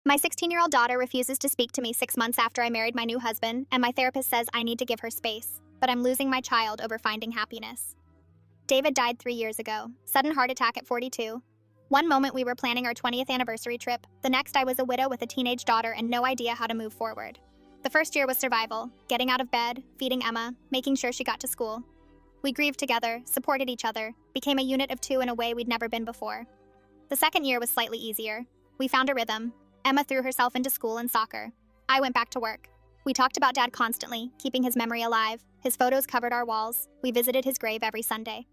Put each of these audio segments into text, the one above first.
My 16-year-old daughter refuses to speak to me 6 months after I married my new husband, and my therapist says I need to give her space, but I'm losing my child over finding happiness. David died 3 years ago, sudden heart attack at 42. One moment we were planning our 20th anniversary trip, the next I was a widow with a teenage daughter and no idea how to move forward. The first year was survival, getting out of bed, feeding Emma, making sure she got to school. We grieved together, supported each other, became a unit of two in a way we'd never been before. The second year was slightly easier. We found a rhythm. Emma threw herself into school and soccer. I went back to work. We talked about Dad constantly, keeping his memory alive. His photos covered our walls. We visited his grave every Sunday.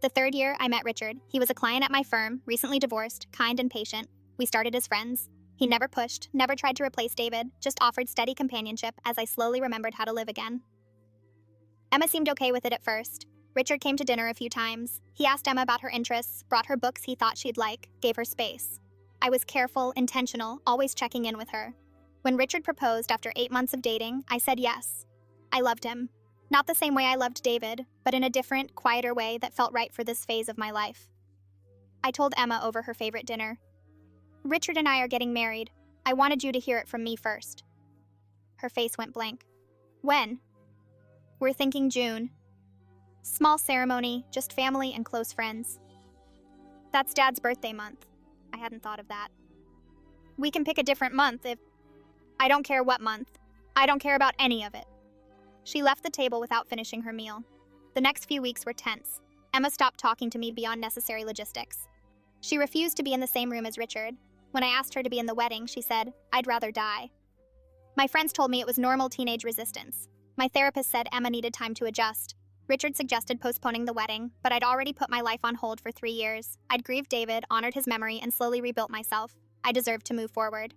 The third year, I met Richard. He was a client at my firm, recently divorced, kind and patient. We started as friends. He never pushed, never tried to replace David, just offered steady companionship as I slowly remembered how to live again. Emma seemed okay with it at first. Richard came to dinner a few times. He asked Emma about her interests, brought her books he thought she'd like, gave her space. I was careful, intentional, always checking in with her. When Richard proposed after 8 months of dating, I said yes. I loved him. Not the same way I loved David, but in a different, quieter way that felt right for this phase of my life. I told Emma over her favorite dinner, "Richard and I are getting married. I wanted you to hear it from me first." Her face went blank. "When?" "We're thinking June. Small ceremony, just family and close friends." "That's Dad's birthday month." I hadn't thought of that. "We can pick a different month if..." "I don't care what month. I don't care about any of it." She left the table without finishing her meal. The next few weeks were tense. Emma stopped talking to me beyond necessary logistics. She refused to be in the same room as Richard. When I asked her to be in the wedding, she said, "I'd rather die." My friends told me it was normal teenage resistance. My therapist said Emma needed time to adjust. Richard suggested postponing the wedding, but I'd already put my life on hold for 3 years. I'd grieved David, honored his memory, and slowly rebuilt myself. I deserved to move forward.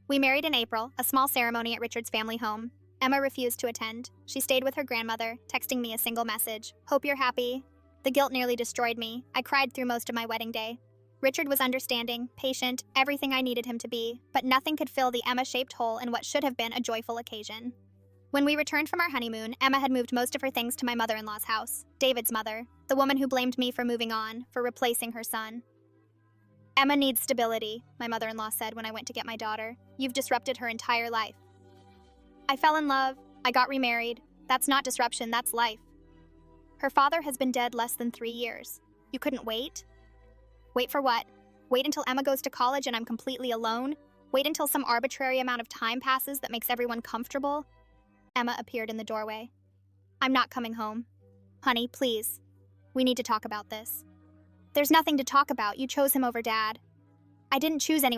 We married in April, a small ceremony at Richard's family home. Emma refused to attend. She stayed with her grandmother, texting me a single message, "Hope you're happy." The guilt nearly destroyed me. I cried through most of my wedding day. Richard was understanding, patient, everything I needed him to be, but nothing could fill the Emma-shaped hole in what should have been a joyful occasion. When we returned from our honeymoon, Emma had moved most of her things to my mother-in-law's house, David's mother, the woman who blamed me for moving on, for replacing her son. "Emma needs stability," my mother-in-law said when I went to get my daughter. "You've disrupted her entire life." I fell in love. I got remarried. That's not disruption, that's life. Her father has been dead less than 3 years. You couldn't wait? Wait for what? Wait until Emma goes to college and I'm completely alone? Wait until some arbitrary amount of time passes that makes everyone comfortable? Emma appeared in the doorway. "I'm not coming home. Honey, please. We need to talk about this." "There's nothing to talk about. You chose him over Dad." "I didn't choose anyone."